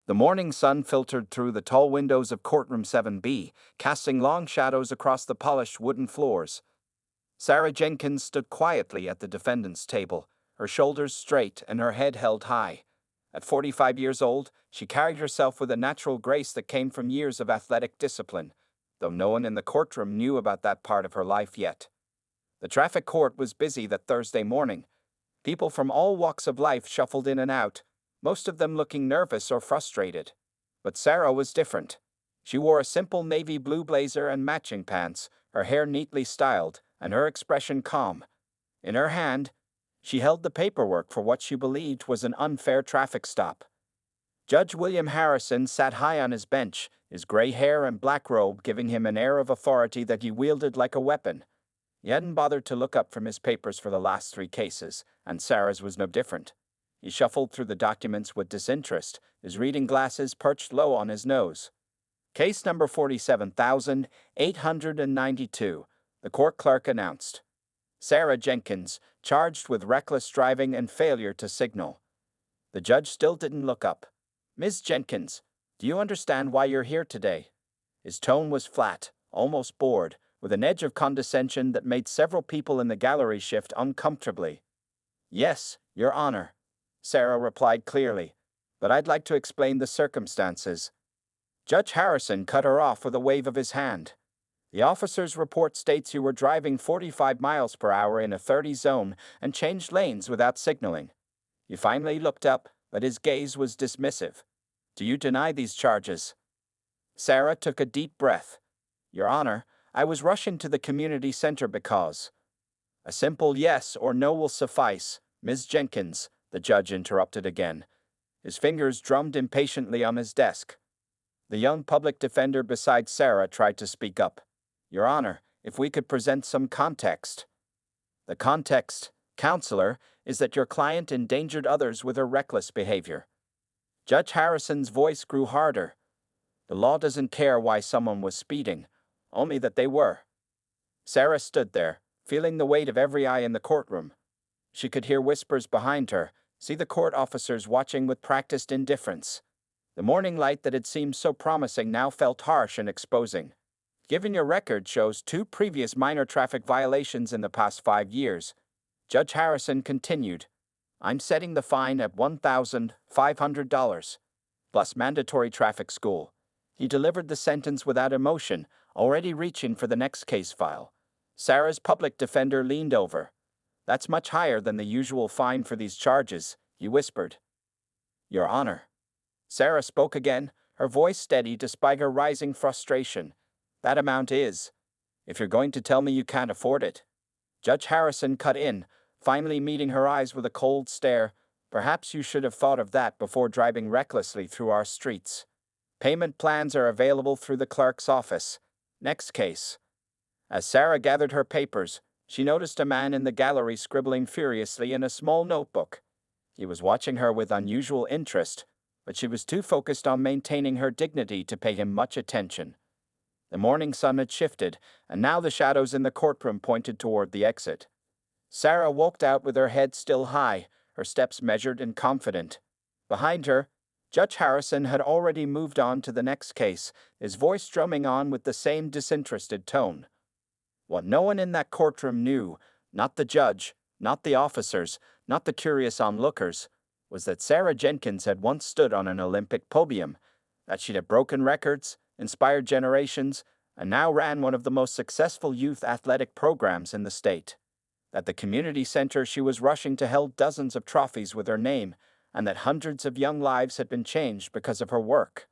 The morning sun filtered through the tall windows of courtroom 7B, casting long shadows across the polished wooden floors. Sarah Jenkins stood quietly at the defendant's table, her shoulders straight and her head held high. At 45 years old, she carried herself with a natural grace that came from years of athletic discipline, though no one in the courtroom knew about that part of her life yet. The traffic court was busy that Thursday morning. People from all walks of life shuffled in and out, most of them looking nervous or frustrated. But Sarah was different. She wore a simple navy blue blazer and matching pants, her hair neatly styled, and her expression calm. In her hand, she held the paperwork for what she believed was an unfair traffic stop. Judge William Harrison sat high on his bench, his gray hair and black robe giving him an air of authority that he wielded like a weapon. He hadn't bothered to look up from his papers for the last 3 cases, and Sarah's was no different. He shuffled through the documents with disinterest, his reading glasses perched low on his nose. Case number 47,892, the court clerk announced. Sarah Jenkins, charged with reckless driving and failure to signal. The judge still didn't look up. Ms. Jenkins, do you understand why you're here today? His tone was flat, almost bored, with an edge of condescension that made several people in the gallery shift uncomfortably. Yes, Your Honor, Sarah replied clearly, but I'd like to explain the circumstances. Judge Harrison cut her off with a wave of his hand. The officer's report states you were driving 45 miles per hour in a 30 zone and changed lanes without signaling. He finally looked up, but his gaze was dismissive. Do you deny these charges? Sarah took a deep breath. Your Honor, I was rushing to the community center because... A simple yes or no will suffice, Ms. Jenkins, the judge interrupted again. His fingers drummed impatiently on his desk. The young public defender beside Sarah tried to speak up. Your Honor, if we could present some context. The context, Counselor, is that your client endangered others with her reckless behavior. Judge Harrison's voice grew harder. The law doesn't care why someone was speeding, only that they were. Sarah stood there, feeling the weight of every eye in the courtroom. She could hear whispers behind her, see the court officers watching with practiced indifference. The morning light that had seemed so promising now felt harsh and exposing. Given your record shows 2 previous minor traffic violations in the past 5 years, Judge Harrison continued, I'm setting the fine at $1,500, plus mandatory traffic school. He delivered the sentence without emotion, already reaching for the next case file. Sarah's public defender leaned over. That's much higher than the usual fine for these charges, he whispered. Your Honor. Sarah spoke again, her voice steady despite her rising frustration. That amount is. If you're going to tell me you can't afford it. Judge Harrison cut in, finally meeting her eyes with a cold stare. Perhaps you should have thought of that before driving recklessly through our streets. Payment plans are available through the clerk's office. Next case. As Sarah gathered her papers, she noticed a man in the gallery scribbling furiously in a small notebook. He was watching her with unusual interest, but she was too focused on maintaining her dignity to pay him much attention. The morning sun had shifted, and now the shadows in the courtroom pointed toward the exit. Sarah walked out with her head still high, her steps measured and confident. Behind her, Judge Harrison had already moved on to the next case, his voice drumming on with the same disinterested tone. What no one in that courtroom knew, not the judge, not the officers, not the curious onlookers, was that Sarah Jenkins had once stood on an Olympic podium, that she'd had broken records, inspired generations, and now ran one of the most successful youth athletic programs in the state. That the community center she was rushing to held dozens of trophies with her name, and that hundreds of young lives had been changed because of her work.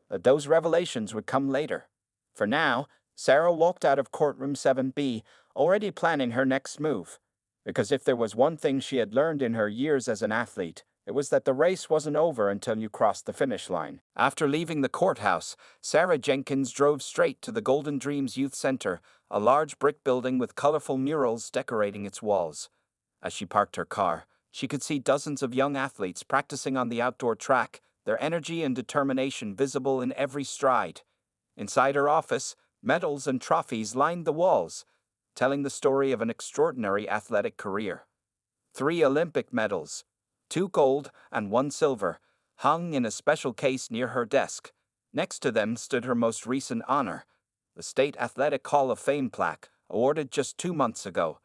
That those revelations would come later. For now, Sarah walked out of courtroom 7B, already planning her next move. Because if there was one thing she had learned in her years as an athlete, it was that the race wasn't over until you crossed the finish line. After leaving the courthouse, Sarah Jenkins drove straight to the Golden Dreams Youth Center, a large brick building with colorful murals decorating its walls. As she parked her car, she could see dozens of young athletes practicing on the outdoor track, their energy and determination visible in every stride. Inside her office, medals and trophies lined the walls, telling the story of an extraordinary athletic career. 3 Olympic medals, 2 gold and 1 silver, hung in a special case near her desk. Next to them stood her most recent honor, the State Athletic Hall of Fame plaque, awarded just 2 months ago.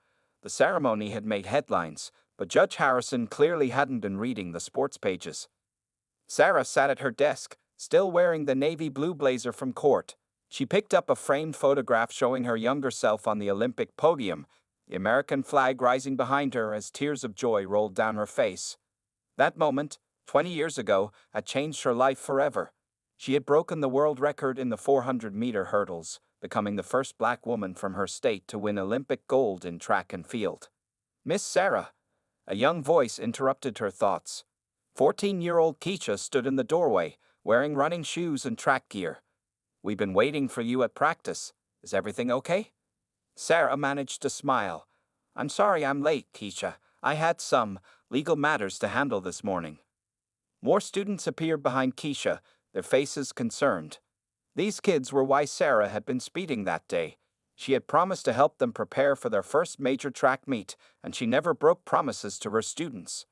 The ceremony had made headlines, but Judge Harrison clearly hadn't been reading the sports pages. Sarah sat at her desk, still wearing the navy blue blazer from court. She picked up a framed photograph showing her younger self on the Olympic podium, the American flag rising behind her as tears of joy rolled down her face. That moment, 20 years ago, had changed her life forever. She had broken the world record in the 400-meter hurdles, becoming the first black woman from her state to win Olympic gold in track and field. "Miss Sarah," a young voice interrupted her thoughts. 14-year-old Keisha stood in the doorway, wearing running shoes and track gear. "We've been waiting for you at practice. Is everything okay?" Sarah managed to smile. "I'm sorry I'm late, Keisha. I had some legal matters to handle this morning." More students appeared behind Keisha, their faces concerned. These kids were why Sarah had been speeding that day. She had promised to help them prepare for their first major track meet, and she never broke promises to her students.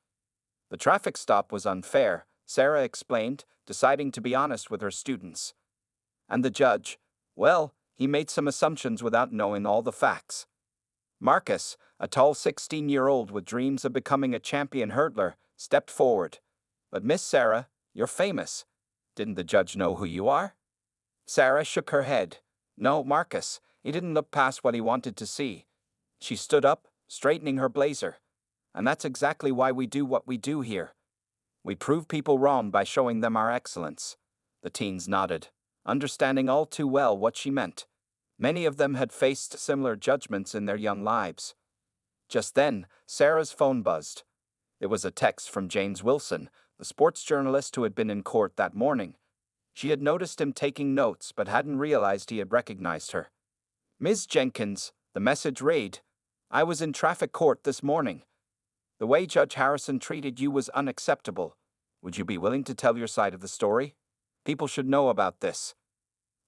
The traffic stop was unfair, Sarah explained, deciding to be honest with her students. And the judge, well, he made some assumptions without knowing all the facts. Marcus, a tall 16-year-old with dreams of becoming a champion hurdler, stepped forward. "But Miss Sarah, you're famous. Didn't the judge know who you are?" Sarah shook her head. "No, Marcus, he didn't look past what he wanted to see." She stood up, straightening her blazer. "And that's exactly why we do what we do here. We prove people wrong by showing them our excellence." The teens nodded, understanding all too well what she meant. Many of them had faced similar judgments in their young lives. Just then, Sarah's phone buzzed. It was a text from James Wilson, the sports journalist who had been in court that morning. She had noticed him taking notes but hadn't realized he had recognized her. "Ms. Jenkins," the message read, "I was in traffic court this morning. The way Judge Harrison treated you was unacceptable. Would you be willing to tell your side of the story? People should know about this."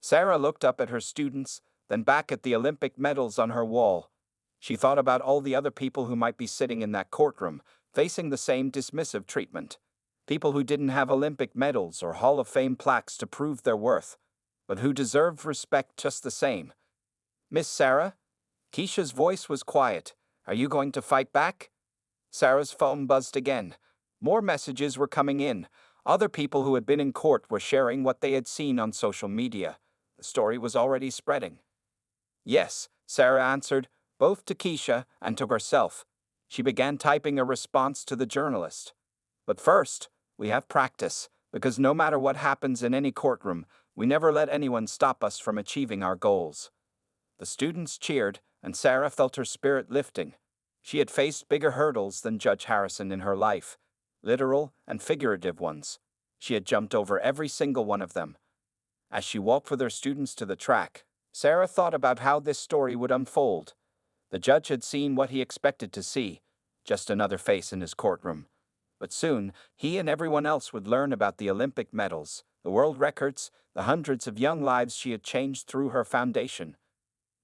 Sarah looked up at her students, then back at the Olympic medals on her wall. She thought about all the other people who might be sitting in that courtroom, facing the same dismissive treatment. People who didn't have Olympic medals or Hall of Fame plaques to prove their worth, but who deserved respect just the same. "Miss Sarah?" Keisha's voice was quiet. "Are you going to fight back?" Sarah's phone buzzed again. More messages were coming in. Other people who had been in court were sharing what they had seen on social media. The story was already spreading. "Yes," Sarah answered, both to Keisha and to herself. She began typing a response to the journalist. "But first, we have practice, because no matter what happens in any courtroom, we never let anyone stop us from achieving our goals." The students cheered, and Sarah felt her spirit lifting. She had faced bigger hurdles than Judge Harrison in her life, literal and figurative ones. She had jumped over every single one of them. As she walked with her students to the track, Sarah thought about how this story would unfold. The judge had seen what he expected to see, just another face in his courtroom. But soon, he and everyone else would learn about the Olympic medals, the world records, the hundreds of young lives she had changed through her foundation.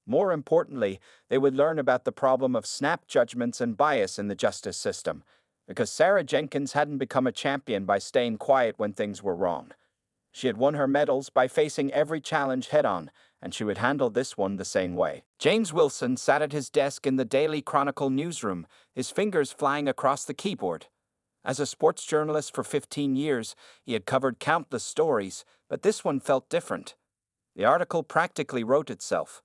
More importantly, they would learn about the problem of snap judgments and bias in the justice system, because Sarah Jenkins hadn't become a champion by staying quiet when things were wrong. She had won her medals by facing every challenge head-on, and she would handle this one the same way. James Wilson sat at his desk in the Daily Chronicle newsroom, his fingers flying across the keyboard. As a sports journalist for 15 years, he had covered countless stories, but this one felt different. The article practically wrote itself.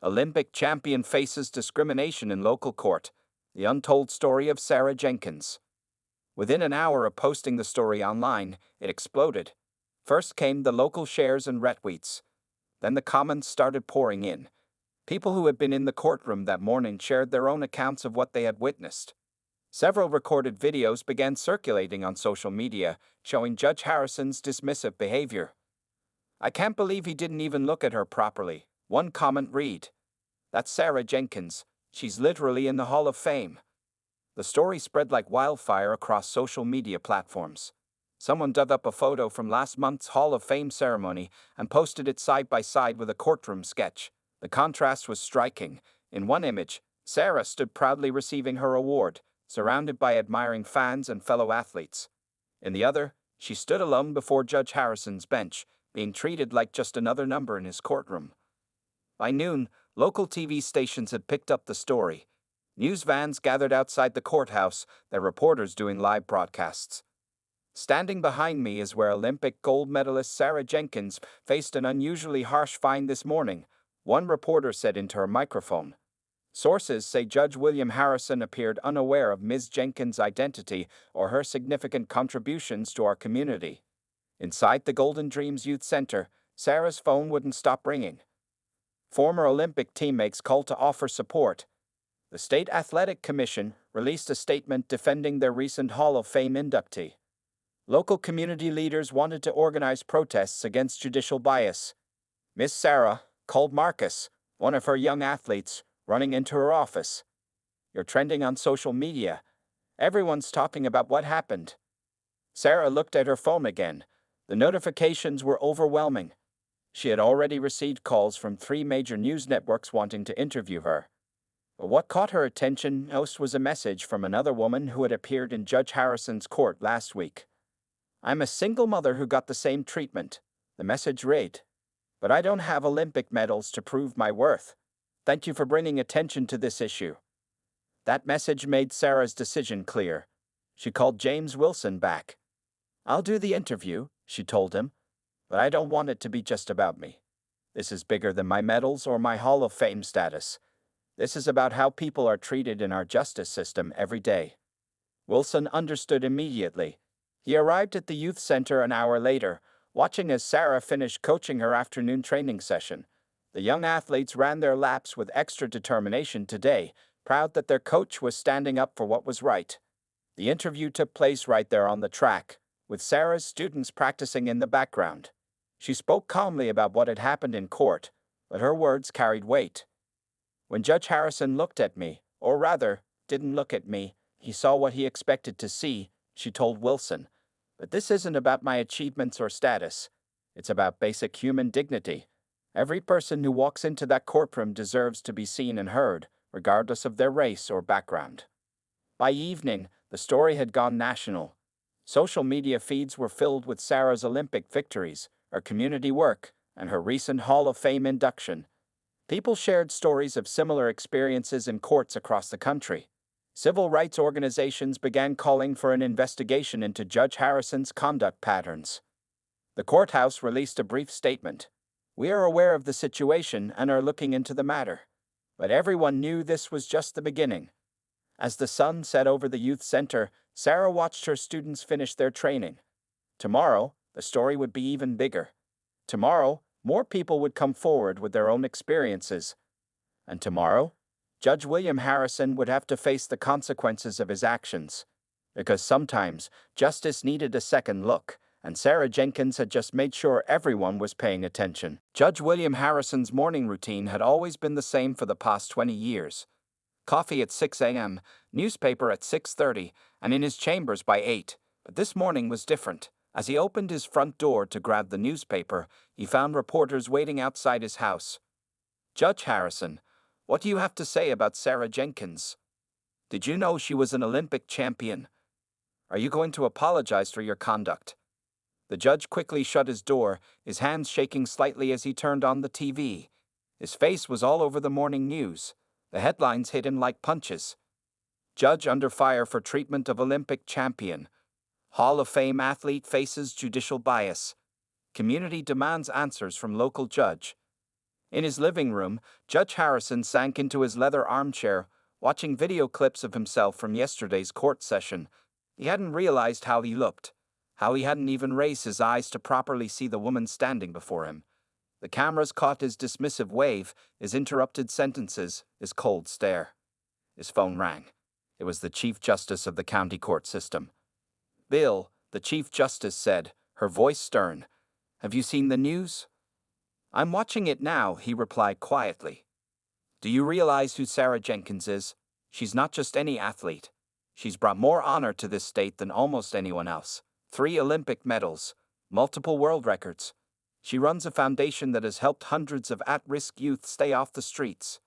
Olympic champion faces discrimination in local court. The untold story of Sarah Jenkins. Within an hour of posting the story online, it exploded. First came the local shares and retweets. Then the comments started pouring in. People who had been in the courtroom that morning shared their own accounts of what they had witnessed. Several recorded videos began circulating on social media, showing Judge Harrison's dismissive behavior. "I can't believe he didn't even look at her properly," one comment read. "That's Sarah Jenkins. She's literally in the Hall of Fame." The story spread like wildfire across social media platforms. Someone dug up a photo from last month's Hall of Fame ceremony and posted it side by side with a courtroom sketch. The contrast was striking. In one image, Sarah stood proudly receiving her award, surrounded by admiring fans and fellow athletes. In the other, She stood alone before Judge Harrison's bench, being treated like just another number in his courtroom. By noon, local TV stations had picked up the story. News vans gathered outside the courthouse, their reporters doing live broadcasts. Standing behind me is where Olympic gold medalist Sarah Jenkins faced an unusually harsh fine this morning, one reporter said into her microphone. Sources say Judge William Harrison appeared unaware of Ms. Jenkins' identity or her significant contributions to our community. Inside the Golden Dreams Youth Center, Sarah's phone wouldn't stop ringing. Former Olympic teammates called to offer support. The State Athletic Commission released a statement defending their recent Hall of Fame inductee. Local community leaders wanted to organize protests against judicial bias. Miss Sarah called Marcus, one of her young athletes, running into her office. "You're trending on social media. Everyone's talking about what happened." Sarah looked at her phone again. The notifications were overwhelming. She had already received calls from 3 major news networks wanting to interview her. But what caught her attention most was a message from another woman who had appeared in Judge Harrison's court last week. "I'm a single mother who got the same treatment," the message read. "But I don't have Olympic medals to prove my worth. Thank you for bringing attention to this issue." That message made Sarah's decision clear. She called James Wilson back. "I'll do the interview," she told him, "but I don't want it to be just about me. This is bigger than my medals or my Hall of Fame status. This is about how people are treated in our justice system every day." Wilson understood immediately. He arrived at the youth center an hour later, watching as Sarah finished coaching her afternoon training session. The young athletes ran their laps with extra determination today, proud that their coach was standing up for what was right. The interview took place right there on the track, with Sarah's students practicing in the background. She spoke calmly about what had happened in court, but her words carried weight. "When Judge Harrison looked at me, or rather, didn't look at me, he saw what he expected to see," she told Wilson. "But this isn't about my achievements or status. It's about basic human dignity. Every person who walks into that courtroom deserves to be seen and heard, regardless of their race or background." By evening, the story had gone national. Social media feeds were filled with Sarah's Olympic victories, her community work, and her recent Hall of Fame induction. People shared stories of similar experiences in courts across the country. Civil rights organizations began calling for an investigation into Judge Harrison's conduct patterns. The courthouse released a brief statement. "We are aware of the situation and are looking into the matter." But everyone knew this was just the beginning. As the sun set over the youth center, Sarah watched her students finish their training. Tomorrow, the story would be even bigger. Tomorrow, more people would come forward with their own experiences. And tomorrow, Judge William Harrison would have to face the consequences of his actions. Because sometimes, justice needed a second look, and Sarah Jenkins had just made sure everyone was paying attention. Judge William Harrison's morning routine had always been the same for the past 20 years. Coffee at 6 a.m., newspaper at 6:30, and in his chambers by 8. But this morning was different. As he opened his front door to grab the newspaper, he found reporters waiting outside his house. "Judge Harrison, what do you have to say about Sarah Jenkins? Did you know she was an Olympic champion? Are you going to apologize for your conduct?" The judge quickly shut his door, his hands shaking slightly as he turned on the TV. His face was all over the morning news. The headlines hit him like punches. "Judge under fire for treatment of Olympic champion. Hall of Fame athlete faces judicial bias. Community demands answers from local judge." In his living room, Judge Harrison sank into his leather armchair, watching video clips of himself from yesterday's court session. He hadn't realized how he looked, how he hadn't even raised his eyes to properly see the woman standing before him. The cameras caught his dismissive wave, his interrupted sentences, his cold stare. His phone rang. It was the Chief Justice of the county court system. "Bill," the Chief Justice said, her voice stern. "Have you seen the news?" "I'm watching it now," he replied quietly. "Do you realize who Sarah Jenkins is? She's not just any athlete. She's brought more honor to this state than almost anyone else. 3 Olympic medals, multiple world records. She runs a foundation that has helped hundreds of at-risk youth stay off the streets."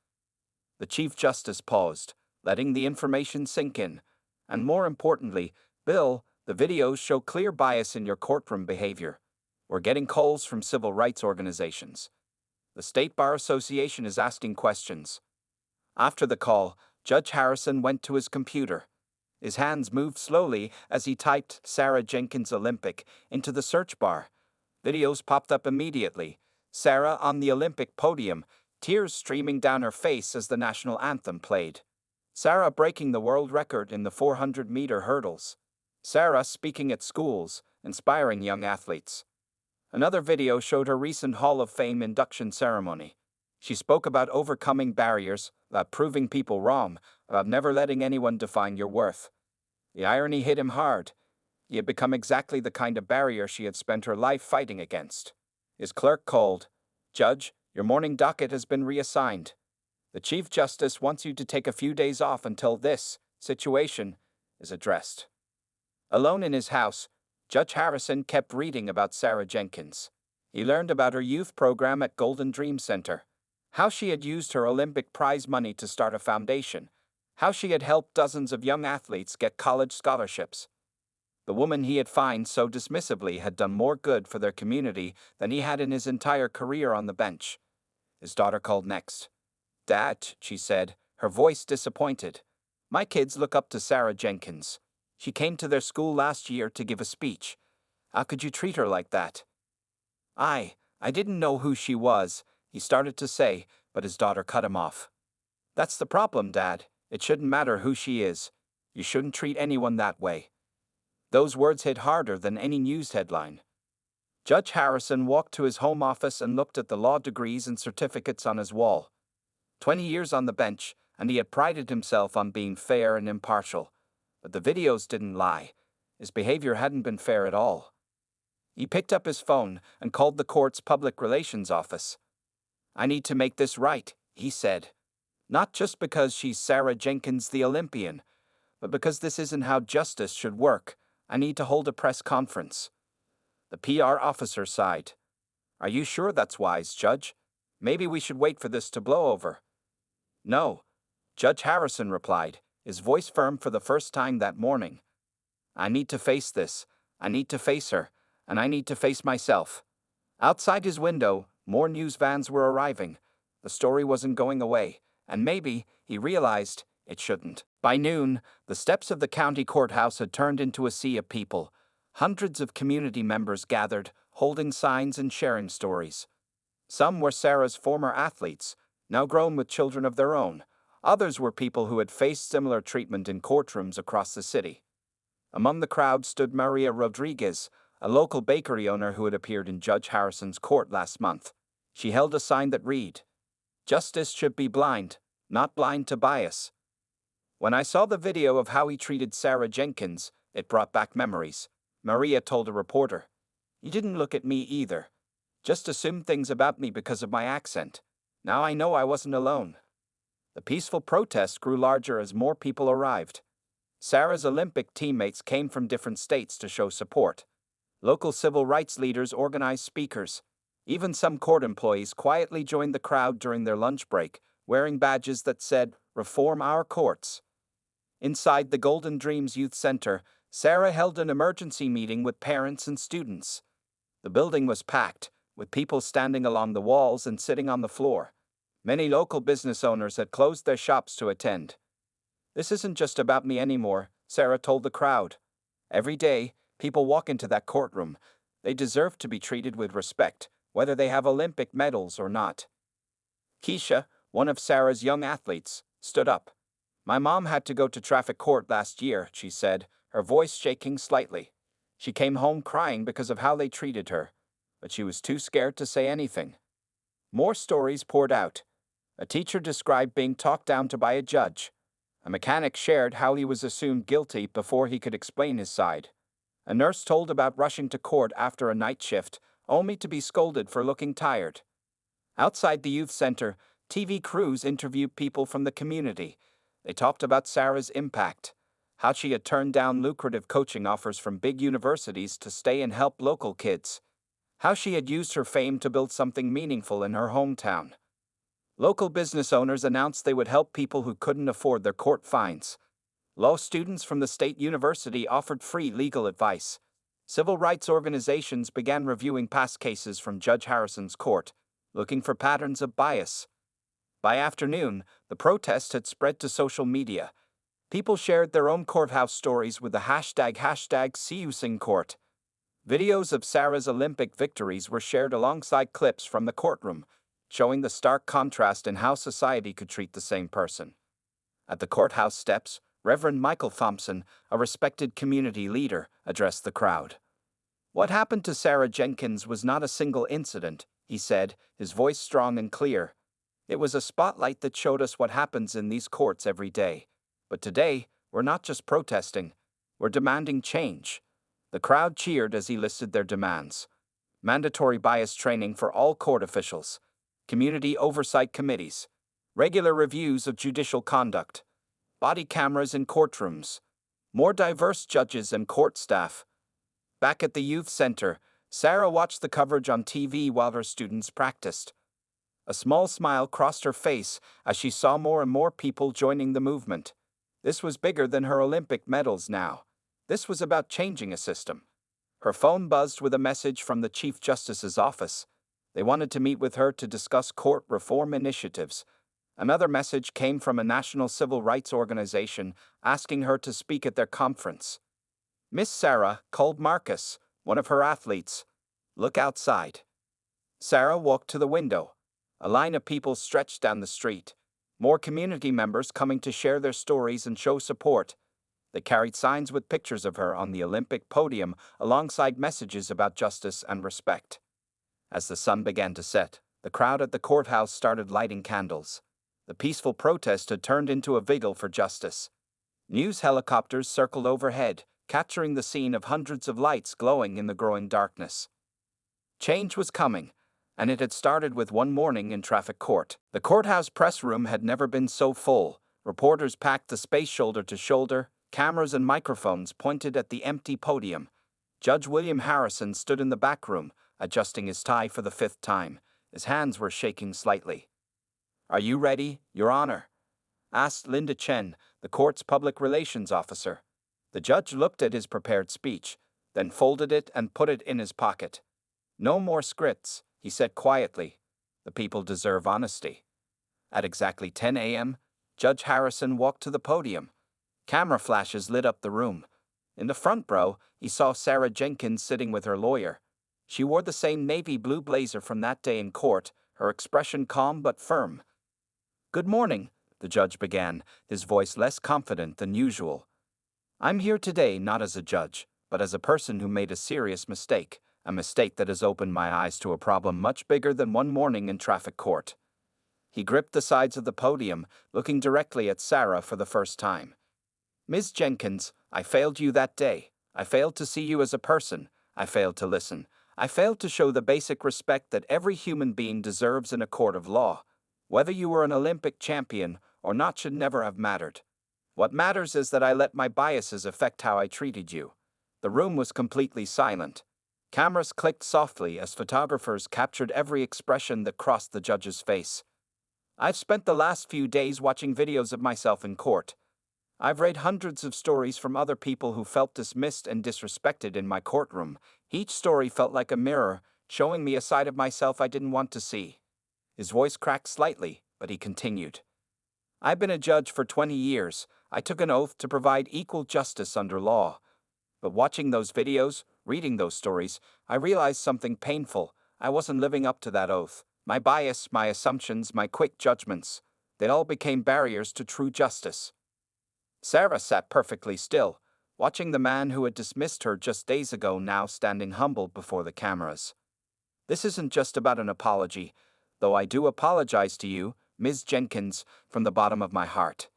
The Chief Justice paused, letting the information sink in. "And more importantly, Bill, The videos show clear bias in your courtroom behavior. We're getting calls from civil rights organizations. The State Bar Association is asking questions. After the call, Judge Harrison went to his computer. His hands moved slowly as he typed Sarah Jenkins Olympic into the search bar. Videos popped up immediately. Sarah on the Olympic podium, tears streaming down her face as the national anthem played. Sarah breaking the world record in the 400-meter hurdles. Sarah speaking at schools, inspiring young athletes. Another video showed her recent Hall of Fame induction ceremony. She spoke about overcoming barriers, about proving people wrong, about never letting anyone define your worth. The irony hit him hard. He had become exactly the kind of barrier she had spent her life fighting against. His clerk called. "Judge, your morning docket has been reassigned. The Chief Justice wants you to take a few days off until this situation is addressed." Alone in his house, Judge Harrison kept reading about Sarah Jenkins. He learned about her youth program at Golden Dream Center, how she had used her Olympic prize money to start a foundation, how she had helped dozens of young athletes get college scholarships. The woman he had fined so dismissively had done more good for their community than he had in his entire career on the bench. His daughter called next. "Dad," she said, her voice disappointed. "My kids look up to Sarah Jenkins. She came to their school last year to give a speech. How could you treat her like that?" I didn't know who she was," he started to say, but his daughter cut him off. "That's the problem, Dad. It shouldn't matter who she is. You shouldn't treat anyone that way." Those words hit harder than any news headline. Judge Harrison walked to his home office and looked at the law degrees and certificates on his wall. 20 years on the bench, and he had prided himself on being fair and impartial. But the videos didn't lie. His behavior hadn't been fair at all. He picked up his phone and called the court's public relations office. "I need to make this right," he said. "Not just because she's Sarah Jenkins the Olympian, but because this isn't how justice should work. I need to hold a press conference." The PR officer sighed. "Are you sure that's wise, Judge? Maybe we should wait for this to blow over." "No," Judge Harrison replied, his voice firm for the first time that morning. "I need to face this. I need to face her, and I need to face myself." Outside his window, more news vans were arriving. The story wasn't going away, and maybe, he realized, it shouldn't. By noon, the steps of the county courthouse had turned into a sea of people. Hundreds of community members gathered, holding signs and sharing stories. Some were Sarah's former athletes, now grown with children of their own. Others were people who had faced similar treatment in courtrooms across the city. Among the crowd stood Maria Rodriguez, a local bakery owner who had appeared in Judge Harrison's court last month. She held a sign that read, "Justice should be blind, not blind to bias." "When I saw the video of how he treated Sarah Jenkins, it brought back memories," Maria told a reporter. "He didn't look at me either. Just assumed things about me because of my accent. Now I know I wasn't alone." The peaceful protest grew larger as more people arrived. Sarah's Olympic teammates came from different states to show support. Local civil rights leaders organized speakers. Even some court employees quietly joined the crowd during their lunch break, wearing badges that said, "Reform our courts." Inside the Golden Dreams Youth Center, Sarah held an emergency meeting with parents and students. The building was packed, with people standing along the walls and sitting on the floor. Many local business owners had closed their shops to attend. "This isn't just about me anymore," Sarah told the crowd. "Every day, people walk into that courtroom. They deserve to be treated with respect, whether they have Olympic medals or not." Keisha, one of Sarah's young athletes, stood up. "My mom had to go to traffic court last year," she said, her voice shaking slightly. "She came home crying because of how they treated her, but she was too scared to say anything." More stories poured out. A teacher described being talked down to by a judge. A mechanic shared how he was assumed guilty before he could explain his side. A nurse told about rushing to court after a night shift, only to be scolded for looking tired. Outside the youth center, TV crews interviewed people from the community. They talked about Sarah's impact, how she had turned down lucrative coaching offers from big universities to stay and help local kids, how she had used her fame to build something meaningful in her hometown. Local business owners announced they would help people who couldn't afford their court fines. Law students from the state university offered free legal advice. Civil rights organizations began reviewing past cases from Judge Harrison's court, looking for patterns of bias. By afternoon, the protest had spread to social media. People shared their own courthouse stories with the hashtag #SeeYouSingCourt. Videos of Sarah's Olympic victories were shared alongside clips from the courtroom, showing the stark contrast in how society could treat the same person. At the courthouse steps, Reverend Michael Thompson, a respected community leader, addressed the crowd. "What happened to Sarah Jenkins was not a single incident," he said, his voice strong and clear. "It was a spotlight that showed us what happens in these courts every day. But today, we're not just protesting, we're demanding change." The crowd cheered as he listed their demands: mandatory bias training for all court officials, community oversight committees, regular reviews of judicial conduct, body cameras in courtrooms, more diverse judges and court staff. Back at the youth center, Sarah watched the coverage on TV while her students practiced. A small smile crossed her face as she saw more and more people joining the movement. This was bigger than her Olympic medals now. This was about changing a system. Her phone buzzed with a message from the Chief Justice's office. They wanted to meet with her to discuss court reform initiatives. Another message came from a national civil rights organization asking her to speak at their conference. Miss Sarah called Marcus, one of her athletes. "Look outside." Sarah walked to the window. A line of people stretched down the street. More community members coming to share their stories and show support. They carried signs with pictures of her on the Olympic podium alongside messages about justice and respect. As the sun began to set, the crowd at the courthouse started lighting candles. The peaceful protest had turned into a vigil for justice. News helicopters circled overhead, capturing the scene of hundreds of lights glowing in the growing darkness. Change was coming, and it had started with one morning in traffic court. The courthouse press room had never been so full. Reporters packed the space shoulder to shoulder, cameras and microphones pointed at the empty podium. Judge William Harrison stood in the back room, adjusting his tie for the 5th time. His hands were shaking slightly. "Are you ready, Your Honor?" asked Linda Chen, the court's public relations officer. The judge looked at his prepared speech, then folded it and put it in his pocket. "No more scripts," he said quietly. "The people deserve honesty." At exactly 10 a.m., Judge Harrison walked to the podium. Camera flashes lit up the room. In the front row, he saw Sarah Jenkins sitting with her lawyer. She wore the same navy blue blazer from that day in court, her expression calm but firm. "Good morning," the judge began, his voice less confident than usual. "I'm here today not as a judge, but as a person who made a serious mistake, a mistake that has opened my eyes to a problem much bigger than one morning in traffic court." He gripped the sides of the podium, looking directly at Sarah for the first time. "Ms. Jenkins, I failed you that day. I failed to see you as a person. I failed to listen. I failed to show the basic respect that every human being deserves in a court of law. Whether you were an Olympic champion or not should never have mattered. What matters is that I let my biases affect how I treated you." The room was completely silent. Cameras clicked softly as photographers captured every expression that crossed the judge's face. "I've spent the last few days watching videos of myself in court. I've read hundreds of stories from other people who felt dismissed and disrespected in my courtroom. Each story felt like a mirror, showing me a side of myself I didn't want to see." His voice cracked slightly, but he continued. "I've been a judge for 20 years. I took an oath to provide equal justice under law. But watching those videos, reading those stories, I realized something painful. I wasn't living up to that oath. My bias, my assumptions, my quick judgments, they all became barriers to true justice." Sarah sat perfectly still, watching the man who had dismissed her just days ago now standing humbled before the cameras. "This isn't just about an apology, though I do apologize to you, Ms. Jenkins, from the bottom of my heart.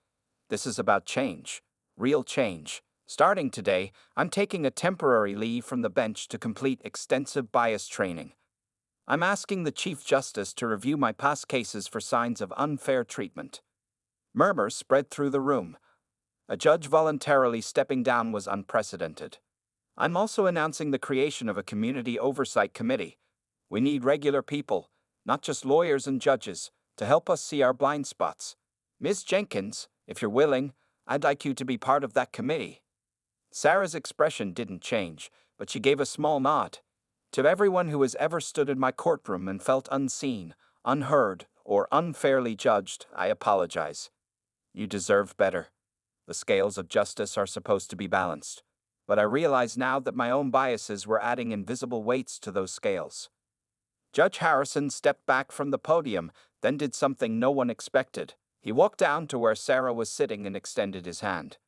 This is about change, real change. Starting today, I'm taking a temporary leave from the bench to complete extensive bias training. I'm asking the Chief Justice to review my past cases for signs of unfair treatment." Murmurs spread through the room. A judge voluntarily stepping down was unprecedented. "I'm also announcing the creation of a community oversight committee. We need regular people, not just lawyers and judges, to help us see our blind spots. Ms. Jenkins, if you're willing, I'd like you to be part of that committee." Sarah's expression didn't change, but she gave a small nod. "To everyone who has ever stood in my courtroom and felt unseen, unheard, or unfairly judged, I apologize. You deserve better. The scales of justice are supposed to be balanced. But I realize now that my own biases were adding invisible weights to those scales." Judge Harrison stepped back from the podium, then did something no one expected. He walked down to where Sarah was sitting and extended his hand.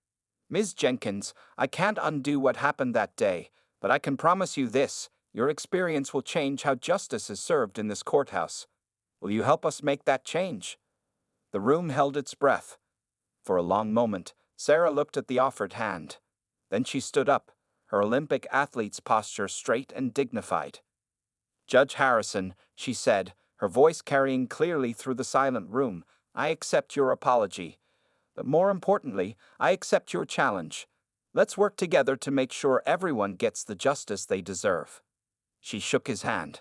"Ms. Jenkins, I can't undo what happened that day, but I can promise you this: your experience will change how justice is served in this courthouse. Will you help us make that change?" The room held its breath. For a long moment, Sarah looked at the offered hand. Then she stood up, her Olympic athlete's posture straight and dignified. "Judge Harrison," she said, her voice carrying clearly through the silent room, "I accept your apology. But more importantly, I accept your challenge. Let's work together to make sure everyone gets the justice they deserve." She shook his hand.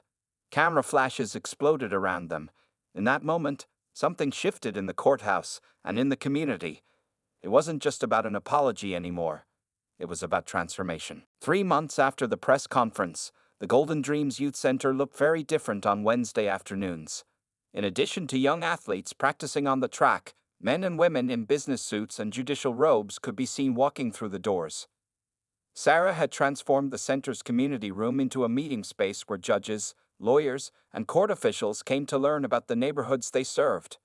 Camera flashes exploded around them. In that moment, something shifted in the courthouse and in the community. It wasn't just about an apology anymore. It was about transformation. 3 months after the press conference, the Golden Dreams Youth Center looked very different on Wednesday afternoons. In addition to young athletes practicing on the track, men and women in business suits and judicial robes could be seen walking through the doors. Sarah had transformed the center's community room into a meeting space where judges, lawyers, and court officials came to learn about the neighborhoods they served.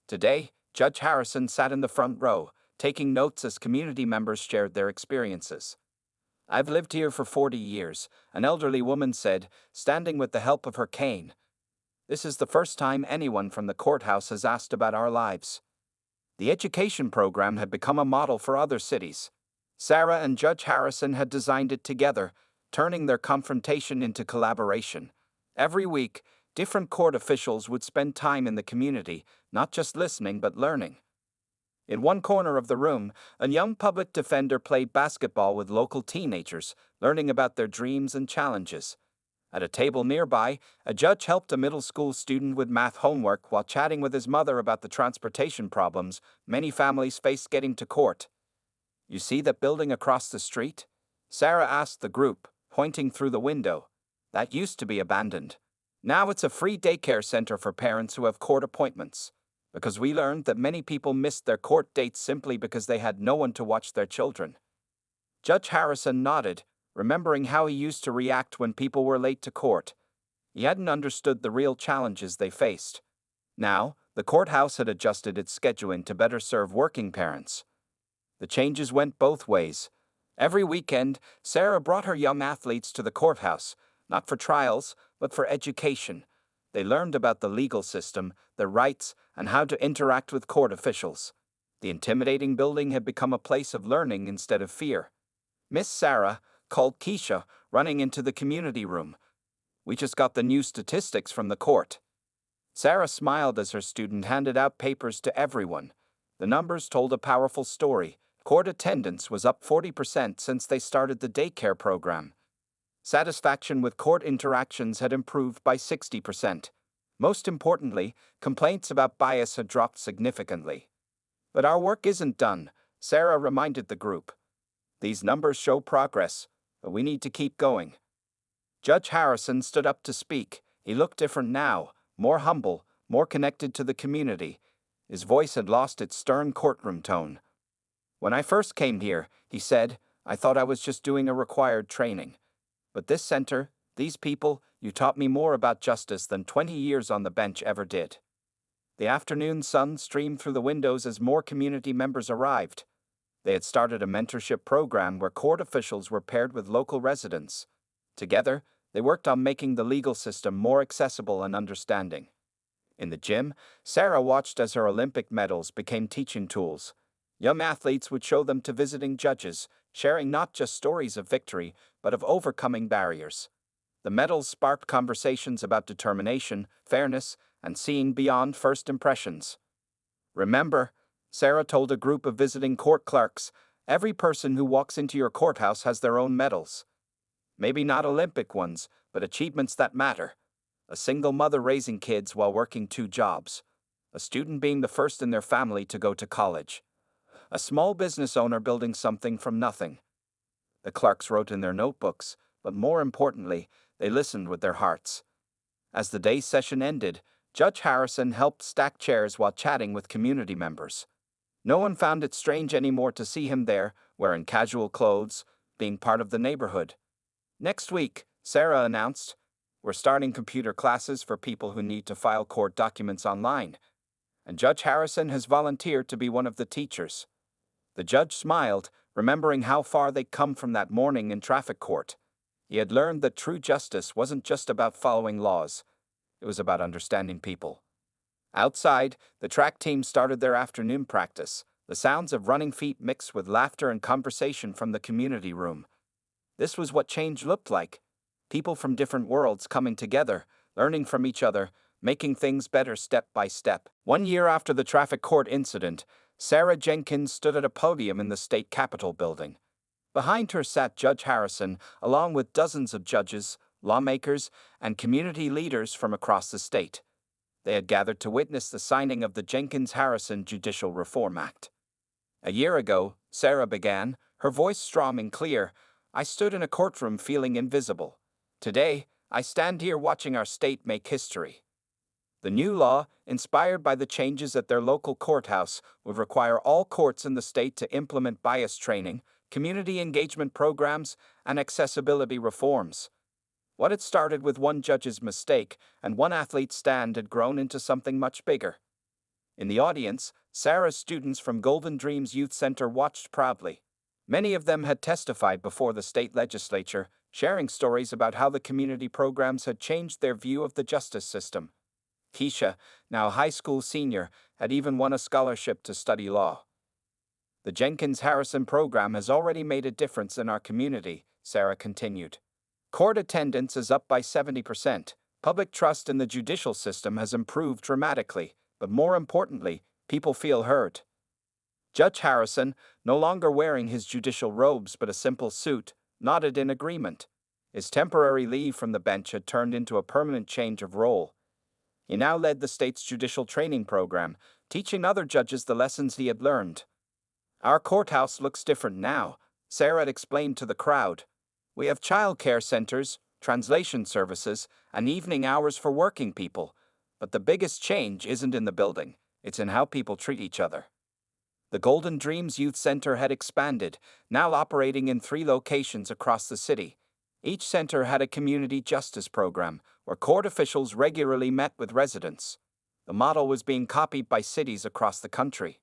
Today, Judge Harrison sat in the front row, taking notes as community members shared their experiences. "I've lived here for 40 years, an elderly woman said, standing with the help of her cane. "This is the first time anyone from the courthouse has asked about our lives." The education program had become a model for other cities. Sarah and Judge Harrison had designed it together, turning their confrontation into collaboration. Every week, different court officials would spend time in the community, not just listening but learning. In one corner of the room, a young public defender played basketball with local teenagers, learning about their dreams and challenges. At a table nearby, a judge helped a middle school student with math homework while chatting with his mother about the transportation problems many families face getting to court. "You see that building across the street?" Sarah asked the group, pointing through the window. "That used to be abandoned. Now it's a free daycare center for parents who have court appointments. Because we learned that many people missed their court dates simply because they had no one to watch their children." Judge Harrison nodded, remembering how he used to react when people were late to court. He hadn't understood the real challenges they faced. Now, the courthouse had adjusted its scheduling to better serve working parents. The changes went both ways. Every weekend, Sarah brought her young athletes to the courthouse, not for trials, but for education. They learned about the legal system, their rights, and how to interact with court officials. The intimidating building had become a place of learning instead of fear. Miss Sarah called Keisha, running into the community room. "We just got the new statistics from the court." Sarah smiled as her student handed out papers to everyone. The numbers told a powerful story. Court attendance was up 40% since they started the daycare program. Satisfaction with court interactions had improved by 60%. Most importantly, complaints about bias had dropped significantly. "But our work isn't done," Sarah reminded the group. "These numbers show progress, but we need to keep going." Judge Harrison stood up to speak. He looked different now, more humble, more connected to the community. His voice had lost its stern courtroom tone. "When I first came here," he said, "I thought I was just doing a required training. But this center, these people, you taught me more about justice than 20 years on the bench ever did." The afternoon sun streamed through the windows as more community members arrived. They had started a mentorship program where court officials were paired with local residents. Together, they worked on making the legal system more accessible and understanding. In the gym, Sarah watched as her Olympic medals became teaching tools. Young athletes would show them to visiting judges, sharing not just stories of victory, but of overcoming barriers. The medals sparked conversations about determination, fairness, and seeing beyond first impressions. "Remember," Sarah told a group of visiting court clerks, "every person who walks into your courthouse has their own medals. Maybe not Olympic ones, but achievements that matter. A single mother raising kids while working 2 jobs. A student being the first in their family to go to college. a small business owner building something from nothing. The clerks wrote in their notebooks, but more importantly, they listened with their hearts. As the day's session ended, Judge Harrison helped stack chairs while chatting with community members. No one found it strange anymore to see him there, wearing casual clothes, being part of the neighborhood. Next week, Sarah announced, we're starting computer classes for people who need to file court documents online, and Judge Harrison has volunteered to be one of the teachers. The judge smiled, remembering how far they'd come from that morning in traffic court. He had learned that true justice wasn't just about following laws, it was about understanding people. Outside, the track team started their afternoon practice, the sounds of running feet mixed with laughter and conversation from the community room. This was what change looked like. People from different worlds coming together, learning from each other, making things better step by step. 1 year after the traffic court incident, Sarah Jenkins stood at a podium in the state capitol building. Behind her sat Judge Harrison, along with dozens of judges, lawmakers, and community leaders from across the state. They had gathered to witness the signing of the Jenkins-Harrison Judicial Reform Act. A year ago, Sarah began, her voice strong and clear, I stood in a courtroom feeling invisible. Today, I stand here watching our state make history. The new law, inspired by the changes at their local courthouse, would require all courts in the state to implement bias training, community engagement programs, and accessibility reforms. What had started with one judge's mistake and one athlete's stand had grown into something much bigger. In the audience, Sarah's students from Golden Dreams Youth Center watched proudly. Many of them had testified before the state legislature, sharing stories about how the community programs had changed their view of the justice system. Keisha, now a high school senior, had even won a scholarship to study law. The Jenkins-Harrison program has already made a difference in our community, Sarah continued. Court attendance is up by 70%. Public trust in the judicial system has improved dramatically, but more importantly, people feel heard. Judge Harrison, no longer wearing his judicial robes but a simple suit, nodded in agreement. His temporary leave from the bench had turned into a permanent change of role. He now led the state's judicial training program, teaching other judges the lessons he had learned. Our courthouse looks different now, Sarah had explained to the crowd. We have child care centers, translation services, and evening hours for working people. But the biggest change isn't in the building, it's in how people treat each other. The Golden Dreams Youth Center had expanded, now operating in 3 locations across the city. Each center had a community justice program, where court officials regularly met with residents. The model was being copied by cities across the country.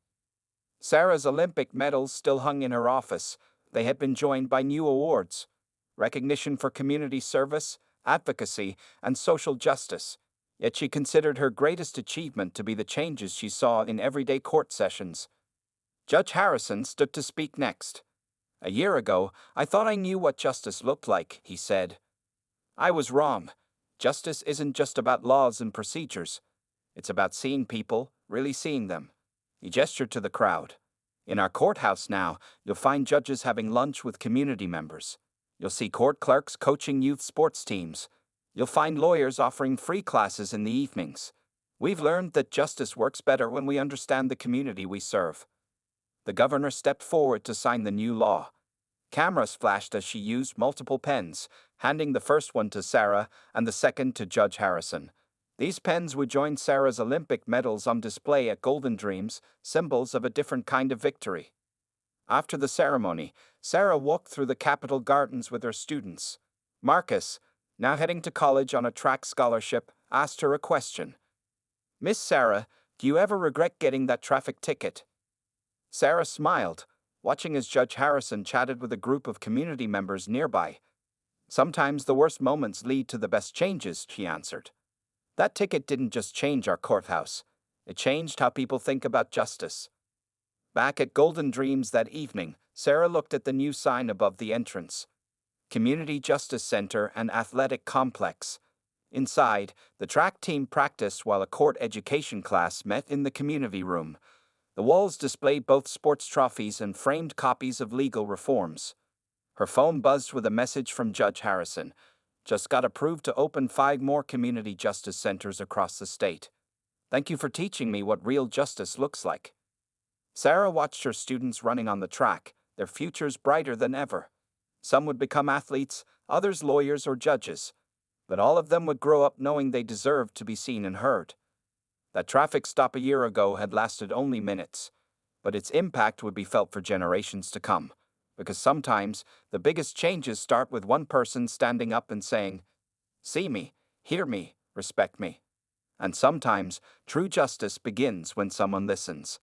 Sarah's Olympic medals still hung in her office. They had been joined by new awards. Recognition for community service, advocacy, and social justice, yet she considered her greatest achievement to be the changes she saw in everyday court sessions. Judge Harrison stood to speak next. A year ago, I thought I knew what justice looked like, he said. I was wrong. Justice isn't just about laws and procedures. It's about seeing people, really seeing them. He gestured to the crowd. In our courthouse now, you'll find judges having lunch with community members. You'll see court clerks coaching youth sports teams. You'll find lawyers offering free classes in the evenings. We've learned that justice works better when we understand the community we serve. The governor stepped forward to sign the new law. Cameras flashed as she used multiple pens, handing the first one to Sarah and the second to Judge Harrison. These pens would join Sarah's Olympic medals on display at Golden Dreams, symbols of a different kind of victory. After the ceremony, Sarah walked through the Capitol Gardens with her students. Marcus, now heading to college on a track scholarship, asked her a question. Miss Sarah, do you ever regret getting that traffic ticket? Sarah smiled, watching as Judge Harrison chatted with a group of community members nearby. Sometimes the worst moments lead to the best changes, she answered. That ticket didn't just change our courthouse. It changed how people think about justice. Back at Golden Dreams that evening, Sarah looked at the new sign above the entrance. Community Justice Center and Athletic Complex. Inside, the track team practiced while a court education class met in the community room. The walls displayed both sports trophies and framed copies of legal reforms. Her phone buzzed with a message from Judge Harrison. Just got approved to open 5 more community justice centers across the state. Thank you for teaching me what real justice looks like. Sarah watched her students running on the track, their futures brighter than ever. Some would become athletes, others lawyers or judges, but all of them would grow up knowing they deserved to be seen and heard. That traffic stop a year ago had lasted only minutes, but its impact would be felt for generations to come, because sometimes the biggest changes start with one person standing up and saying, "See me, hear me, respect me." And sometimes true justice begins when someone listens.